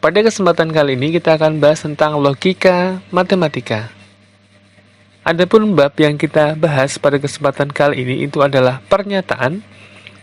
Pada kesempatan kali ini kita akan bahas tentang logika matematika. Adapun bab yang kita bahas pada kesempatan kali ini itu adalah pernyataan,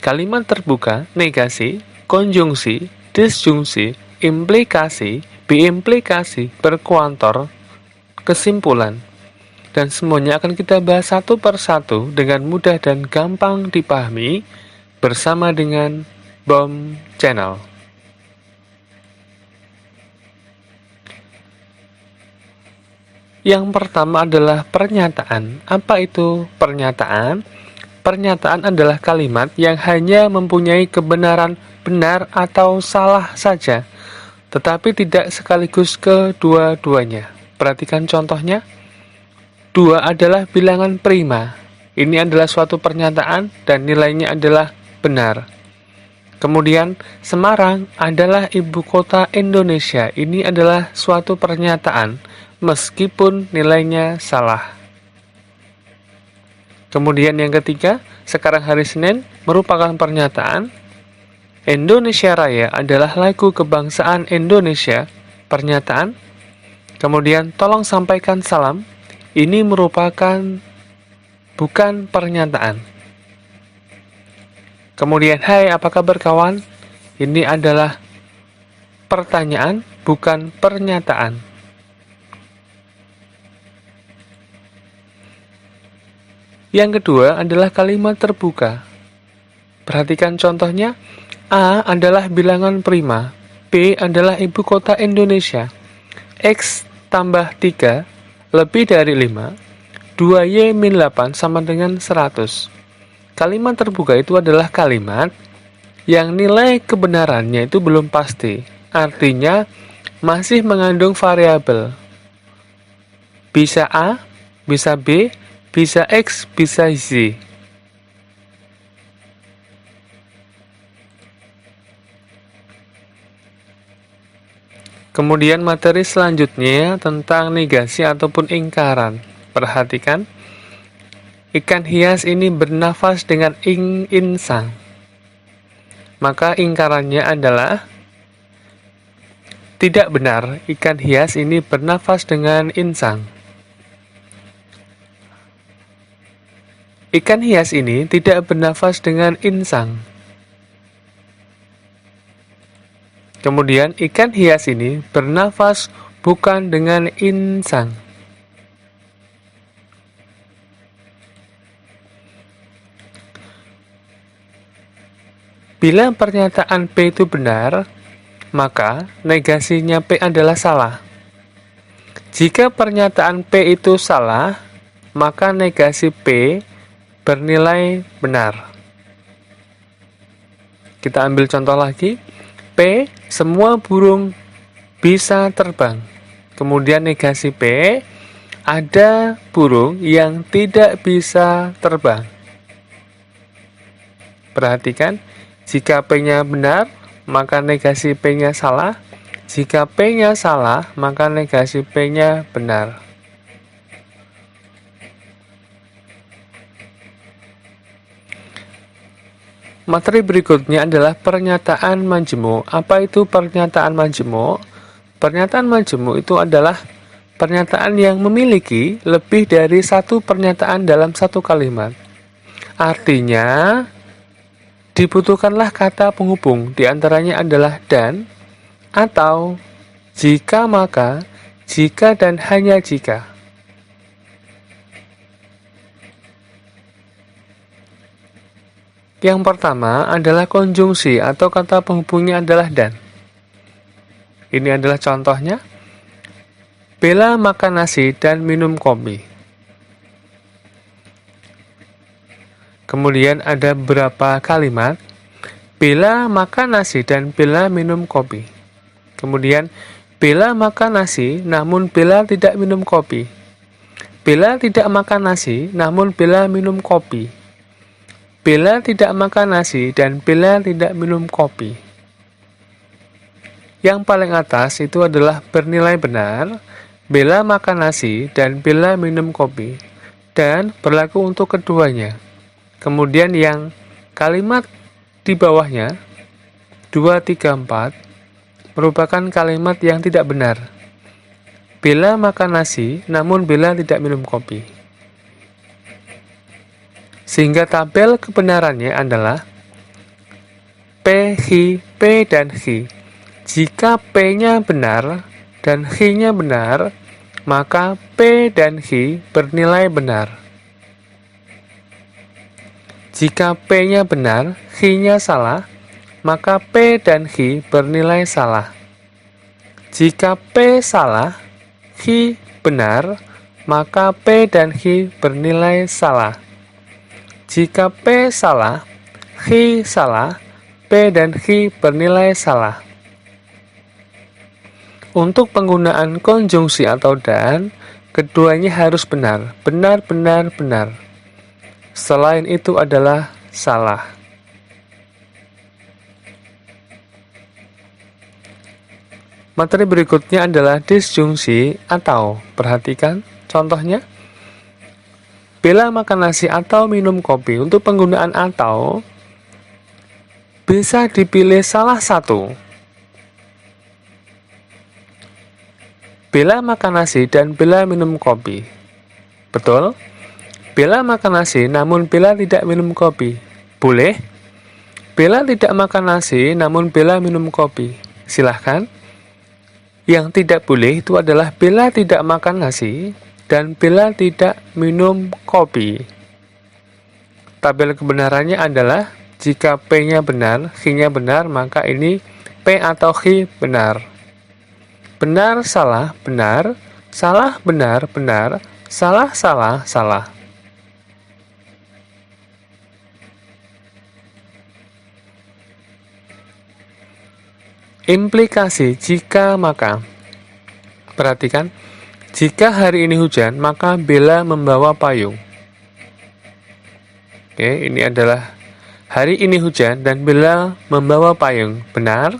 kalimat terbuka, negasi, konjungsi, disjungsi, implikasi, biimplikasi, berkuantor, kesimpulan. Dan semuanya akan kita bahas satu persatu dengan mudah dan gampang dipahami bersama dengan BOM Channel. Yang pertama adalah pernyataan. Apa itu pernyataan? Pernyataan adalah kalimat yang hanya mempunyai kebenaran benar atau salah saja, tetapi tidak sekaligus kedua-duanya. Perhatikan contohnya. 2 adalah bilangan prima. Ini adalah suatu pernyataan dan nilainya adalah benar. Kemudian, Semarang adalah ibu kota Indonesia. Ini adalah suatu pernyataan, meskipun nilainya salah. Kemudian yang ketiga, sekarang hari Senin merupakan pernyataan. Indonesia Raya adalah lagu kebangsaan Indonesia. Pernyataan. Kemudian, tolong sampaikan salam. Ini merupakan bukan pernyataan. Kemudian, hai apa kabar kawan? Ini adalah pertanyaan, bukan pernyataan. Yang kedua adalah kalimat terbuka. Perhatikan contohnya. A adalah bilangan prima. B adalah ibu kota Indonesia. X tambah 3 lebih dari 5. 2Y-8 sama dengan 100. Kalimat terbuka itu adalah kalimat yang nilai kebenarannya itu belum pasti. Artinya masih mengandung variabel. Bisa A, bisa B, bisa X, bisa Z. Kemudian materi selanjutnya tentang negasi ataupun ingkaran. Perhatikan. Ikan hias ini bernafas dengan insang. Maka ingkarannya adalah tidak benar. Ikan hias ini bernafas dengan insang. Ikan hias ini tidak bernafas dengan insang. Kemudian ikan hias ini bernafas bukan dengan insang. Bila pernyataan P itu benar, maka negasinya P adalah salah. Jika pernyataan P itu salah, maka negasi P bernilai benar. Kita ambil contoh lagi. P, semua burung bisa terbang. Kemudian negasi P, ada burung yang tidak bisa terbang. Perhatikan, jika P-nya benar, maka negasi P-nya salah. Jika P-nya salah, maka negasi P-nya benar. Materi berikutnya adalah pernyataan majemuk. Apa itu pernyataan majemuk? Pernyataan majemuk itu adalah pernyataan yang memiliki lebih dari satu pernyataan dalam satu kalimat. Artinya, dibutuhkanlah kata penghubung, diantaranya adalah dan, atau, jika maka, jika dan hanya jika. Yang pertama adalah konjungsi atau kata penghubungnya adalah dan. Ini adalah contohnya. Bella makan nasi dan minum kopi. Kemudian ada beberapa kalimat. Bella makan nasi dan Bella minum kopi. Kemudian Bella makan nasi namun Bella tidak minum kopi. Bella tidak makan nasi namun Bella minum kopi. Bella tidak makan nasi dan Bella tidak minum kopi. Yang paling atas itu adalah bernilai benar. Bella makan nasi dan Bella minum kopi. Dan berlaku untuk keduanya. Kemudian yang kalimat di bawahnya 2, 3, 4 merupakan kalimat yang tidak benar. Bella makan nasi, namun Bella tidak minum kopi. Sehingga tabel kebenarannya adalah P, P, dan H. Jika P-nya benar dan H-nya benar, maka P dan H bernilai benar. Jika P-nya benar, H-nya salah, maka P dan H bernilai salah. Jika P salah, H benar, maka P dan H bernilai salah. Jika P salah, H salah, P dan H bernilai salah. Untuk penggunaan konjungsi atau dan, keduanya harus benar, benar, benar, benar. Selain itu adalah salah. Materi berikutnya adalah disjungsi atau. Perhatikan contohnya. Bella makan nasi atau minum kopi. Untuk penggunaan atau, bisa dipilih salah satu. Bella makan nasi dan Bella minum kopi. Betul? Bella makan nasi namun Bella tidak minum kopi. Boleh? Bella tidak makan nasi namun Bella minum kopi. Silahkan. Yang tidak boleh itu adalah Bella tidak makan nasi dan Bella tidak minum kopi. Tabel kebenarannya adalah jika P-nya benar, H-nya benar, maka ini P atau H benar. Benar, salah, benar, salah, benar, benar, salah, salah, salah. Implikasi jika maka. Perhatikan, jika hari ini hujan, maka Bella membawa payung. Oke, ini adalah hari ini hujan dan Bella membawa payung. Benar?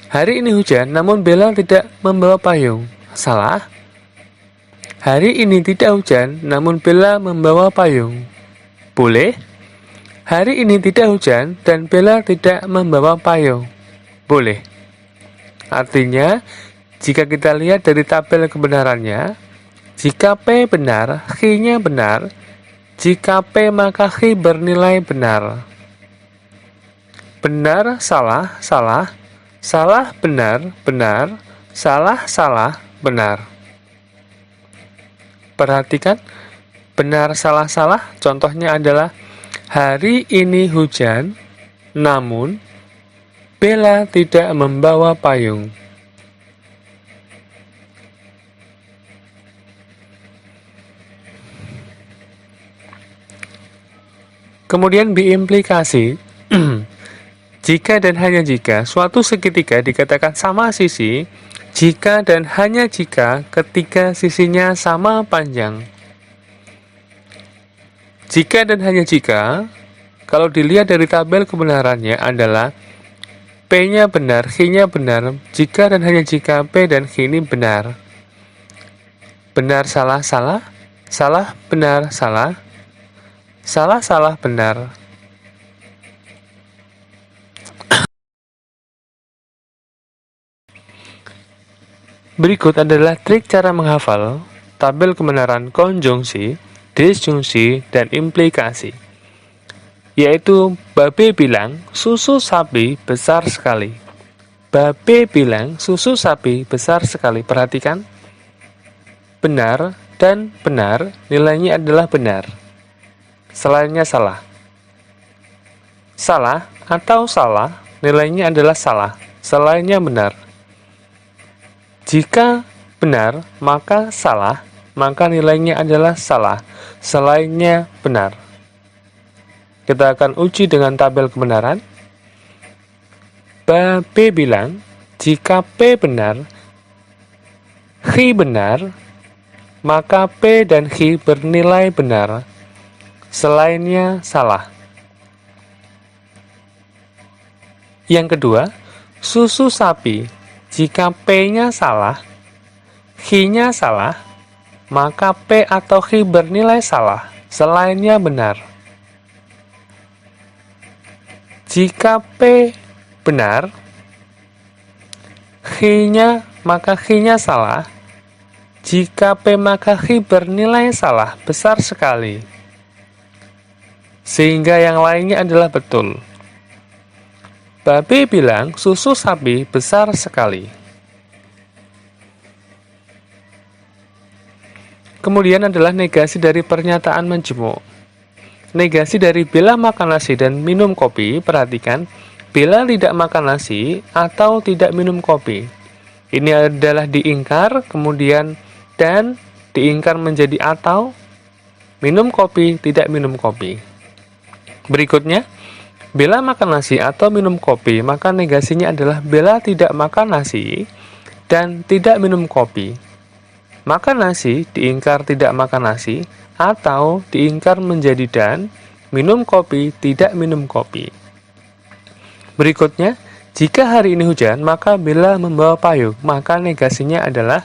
Hari ini hujan, namun Bella tidak membawa payung. Salah? Hari ini tidak hujan, namun Bella membawa payung. Boleh? Hari ini tidak hujan dan Bella tidak membawa payung. Boleh. Artinya, jika kita lihat dari tabel kebenarannya, jika P benar, H-nya benar. Jika P maka H bernilai benar. Benar, salah, salah. Salah, benar, benar. Salah, salah, benar. Perhatikan, benar, salah, salah. Contohnya adalah hari ini hujan, namun Bella tidak membawa payung. Kemudian biimplikasi. Jika dan hanya jika suatu segitiga dikatakan sama sisi, jika dan hanya jika ketiga sisinya sama panjang. Jika dan hanya jika, kalau dilihat dari tabel kebenarannya adalah P-nya benar, H-nya benar, jika dan hanya jika P dan H ini benar. Benar, salah, salah, salah, benar, salah, salah, salah, benar. Berikut adalah trik cara menghafal tabel kebenaran konjungsi, disjungsi, dan implikasi. Yaitu Babe bilang susu sapi besar sekali. Babe bilang susu sapi besar sekali. Perhatikan, benar dan benar nilainya adalah benar. Selainnya salah. Salah atau salah nilainya adalah salah. Selainnya benar. Jika benar maka salah, maka nilainya adalah salah. Selainnya benar. Kita akan uji dengan tabel kebenaran. Babe bilang, jika P benar, H benar, maka P dan H bernilai benar. Selainnya salah. Yang kedua, susu sapi. Jika P-nya salah, H-nya salah, maka P atau H bernilai salah. Selainnya benar. Jika P benar, Q-nya salah. Jika P maka Q bernilai salah besar sekali, sehingga yang lainnya adalah betul. Babe bilang susu sapi besar sekali. Kemudian adalah negasi dari pernyataan menjemuk. Negasi dari Bella makan nasi dan minum kopi, perhatikan, Bella tidak makan nasi atau tidak minum kopi. Ini adalah diingkar, kemudian dan diingkar menjadi atau, minum kopi, tidak minum kopi. Berikutnya, Bella makan nasi atau minum kopi, maka negasinya adalah Bella tidak makan nasi dan tidak minum kopi. Makan nasi diingkar tidak makan nasi atau diingkar menjadi dan, minum kopi tidak minum kopi. Berikutnya, jika hari ini hujan, maka Bella membawa payung, maka negasinya adalah,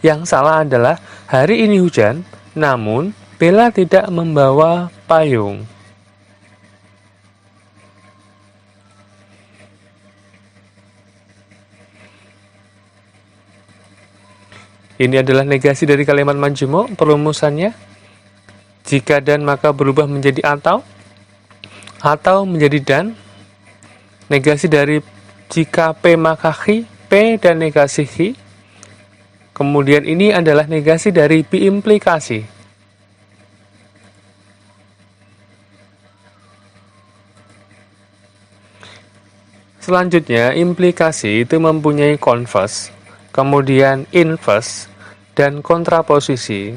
yang salah adalah hari ini hujan, namun Bella tidak membawa payung. Ini adalah negasi dari kalimat majmuk. Perumusannya, jika dan maka berubah menjadi atau menjadi dan. Negasi dari jika P maka Q, P dan negasi Q. Kemudian ini adalah negasi dari biimplikasi. Selanjutnya, implikasi itu mempunyai converse, kemudian inverse, dan kontraposisi.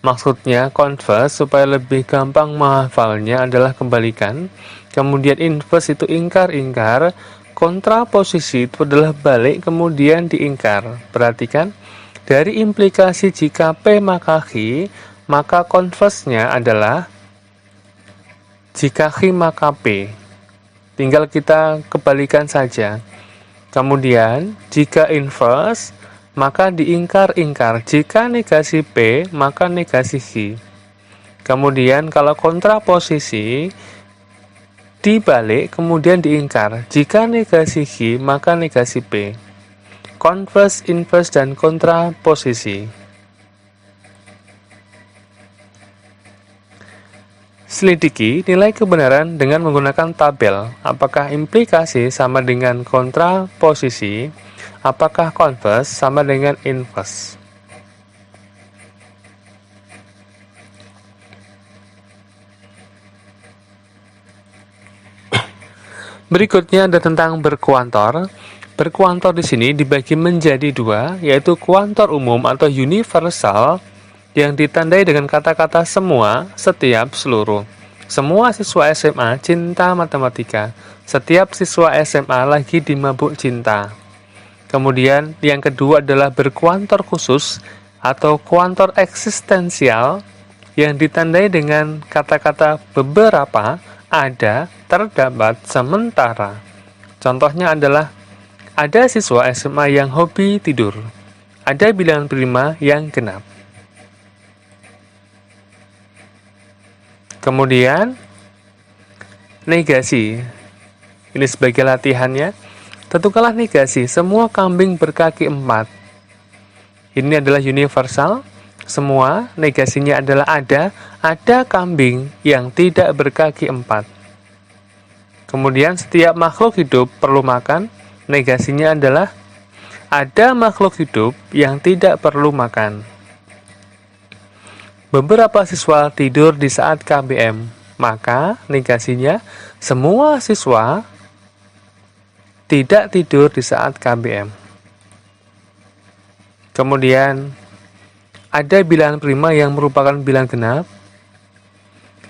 Maksudnya converse supaya lebih gampang menghafalnya adalah kebalikan, kemudian inverse itu ingkar-ingkar, kontraposisi itu adalah balik kemudian diingkar. Perhatikan, dari implikasi jika P maka Q, maka converse-nya adalah jika Q maka P. Tinggal kita kebalikan saja. Kemudian, jika inverse, maka diingkar-ingkar. Jika negasi P, maka negasi Q. Kemudian, kalau kontraposisi, dibalik, kemudian diingkar. Jika negasi Q, maka negasi P. Converse, inverse, dan kontraposisi. Selidiki nilai kebenaran dengan menggunakan tabel. Apakah implikasi sama dengan kontraposisi? Apakah converse sama dengan inverse? Berikutnya ada tentang berkuantor. Berkuantor di sini dibagi menjadi dua, yaitu kuantor umum atau universal yang ditandai dengan kata-kata semua, setiap, seluruh. Semua siswa SMA cinta matematika. Setiap siswa SMA lagi dimabuk cinta. Kemudian yang kedua adalah berkuantor khusus atau kuantor eksistensial yang ditandai dengan kata-kata beberapa, ada, terdapat, sementara. Contohnya adalah ada siswa SMA yang hobi tidur. Ada bilangan prima yang genap. Kemudian, negasi. Ini sebagai latihannya. Tentukanlah negasi, semua kambing berkaki 4. Ini adalah universal. Semua, negasinya adalah ada kambing yang tidak berkaki 4. Kemudian, setiap makhluk hidup perlu makan. Negasinya adalah ada makhluk hidup yang tidak perlu makan. Beberapa siswa tidur di saat KBM, maka negasinya semua siswa tidak tidur di saat KBM. Kemudian ada bilangan prima yang merupakan bilangan genap,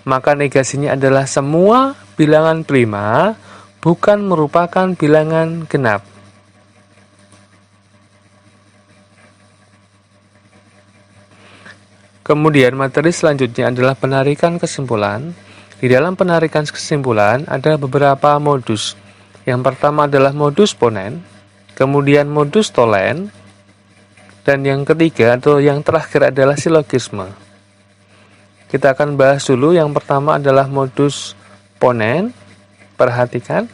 maka negasinya adalah semua bilangan prima bukan merupakan bilangan genap. Kemudian materi selanjutnya adalah penarikan kesimpulan. Di dalam penarikan kesimpulan ada beberapa modus. Yang pertama adalah modus ponen, kemudian modus tolen, dan yang ketiga atau yang terakhir adalah silogisme. Kita akan bahas dulu. Yang pertama adalah modus ponen. Perhatikan,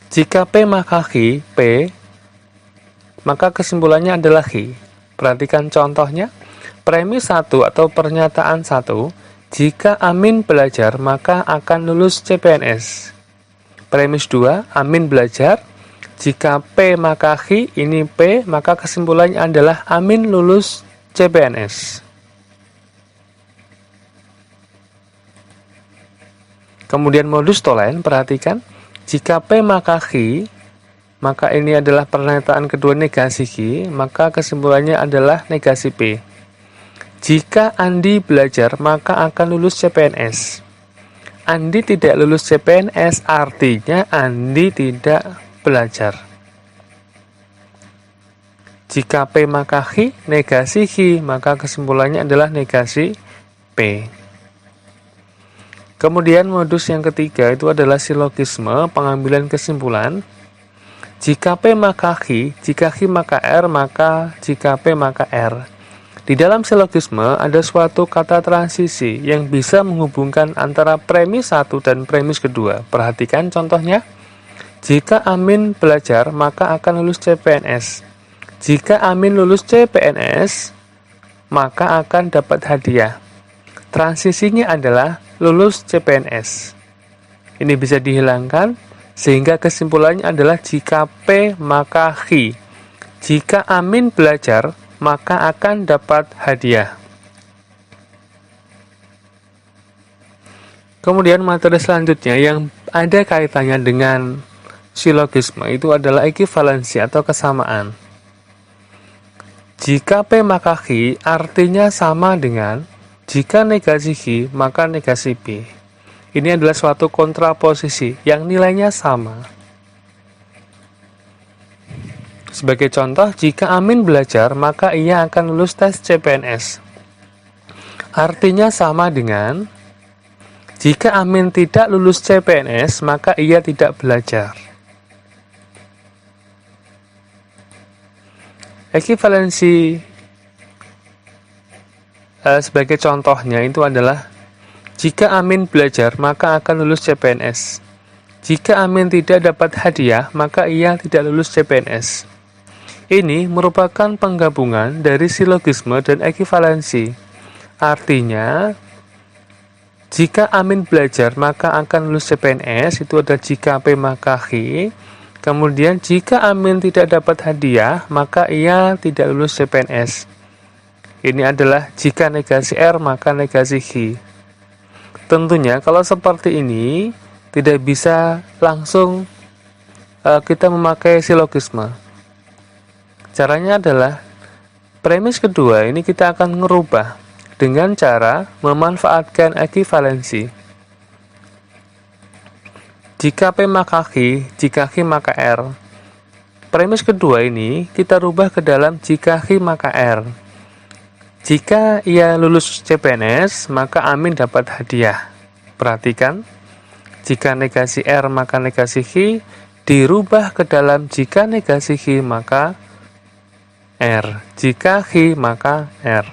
jika P maka Q, P maka kesimpulannya adalah Hi. Perhatikan contohnya. Premis 1 atau pernyataan 1, jika Amin belajar maka akan lulus CPNS. Premis 2, Amin belajar, jika P maka Hi, ini P, maka kesimpulannya adalah Amin lulus CPNS. Kemudian modus tolen, perhatikan, jika P maka Hi, maka ini adalah pernyataan kedua negasi Hi, maka kesimpulannya adalah negasi P. Jika Andi belajar, maka akan lulus CPNS. Andi tidak lulus CPNS, artinya Andi tidak belajar. Jika P maka Hi, negasi Hi, maka kesimpulannya adalah negasi P. Kemudian modus yang ketiga itu adalah silogisme, pengambilan kesimpulan. Jika P maka Hi, jika Hi maka R, maka jika P maka R. Di dalam silogisme ada suatu kata transisi yang bisa menghubungkan antara premis 1 dan premis kedua. Perhatikan contohnya. Jika Amin belajar, maka akan lulus CPNS. Jika Amin lulus CPNS, maka akan dapat hadiah. Transisinya adalah lulus CPNS. Ini bisa dihilangkan, sehingga kesimpulannya adalah jika P maka Hi. Jika Amin belajar, maka akan dapat hadiah. Kemudian materi selanjutnya yang ada kaitannya dengan silogisme itu adalah ekivalensi atau kesamaan. Jika P maka Hi artinya sama dengan jika negasi Hi maka negasi P. Ini adalah suatu kontraposisi yang nilainya sama. Sebagai contoh, jika Amin belajar, maka ia akan lulus tes CPNS. Artinya sama dengan jika Amin tidak lulus CPNS, maka ia tidak belajar. Ekivalensi sebagai contohnya itu adalah jika Amin belajar, maka akan lulus CPNS. Jika Amin tidak dapat hadiah, maka ia tidak lulus CPNS. Ini merupakan penggabungan dari silogisme dan ekivalensi. Artinya, jika Amin belajar, maka akan lulus CPNS, itu ada jika P maka Hi. Kemudian, jika Amin tidak dapat hadiah, maka ia tidak lulus CPNS. Ini adalah jika negasi R, maka negasi Hi. Tentunya, kalau seperti ini, tidak bisa langsung kita memakai silogisme. Caranya adalah, premis kedua ini kita akan merubah dengan cara memanfaatkan ekivalensi. Jika P maka Hi, jika Hi maka R. Premis kedua ini kita rubah ke dalam jika Hi maka R. Jika ia lulus CPNS, maka Amin dapat hadiah. Perhatikan, jika negasi R maka negasi Hi dirubah ke dalam jika negasi Hi maka R. Jika Hi maka R.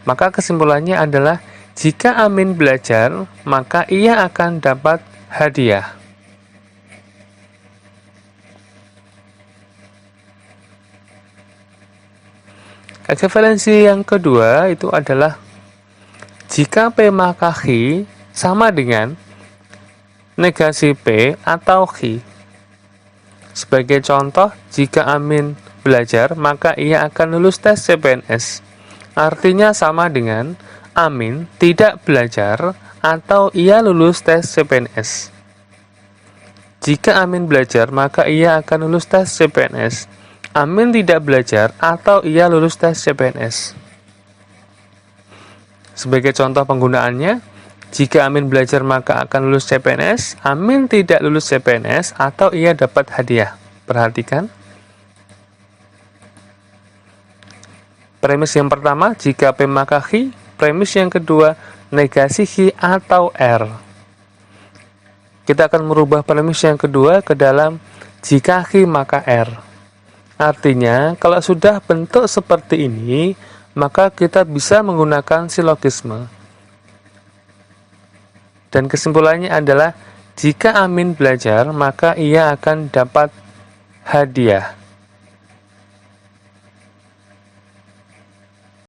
Maka kesimpulannya adalah jika Amin belajar, maka ia akan dapat hadiah. Ekivalensi yang kedua itu adalah jika P maka Hi sama dengan negasi P atau Hi. Sebagai contoh, jika Amin belajar, maka ia akan lulus tes CPNS. Artinya sama dengan Amin tidak belajar atau ia lulus tes CPNS. Jika Amin belajar, maka ia akan lulus tes CPNS. Amin tidak belajar atau ia lulus tes CPNS. Sebagai contoh penggunaannya, jika Amin belajar maka akan lulus CPNS, Amin tidak lulus CPNS atau ia dapat hadiah. Perhatikan. Premis yang pertama, jika P maka Hi. Premis yang kedua, negasi Hi atau R. Kita akan merubah premis yang kedua ke dalam jika Hi maka R. Artinya, kalau sudah bentuk seperti ini, maka kita bisa menggunakan silogisme. Dan kesimpulannya adalah, jika Amin belajar, maka ia akan dapat hadiah.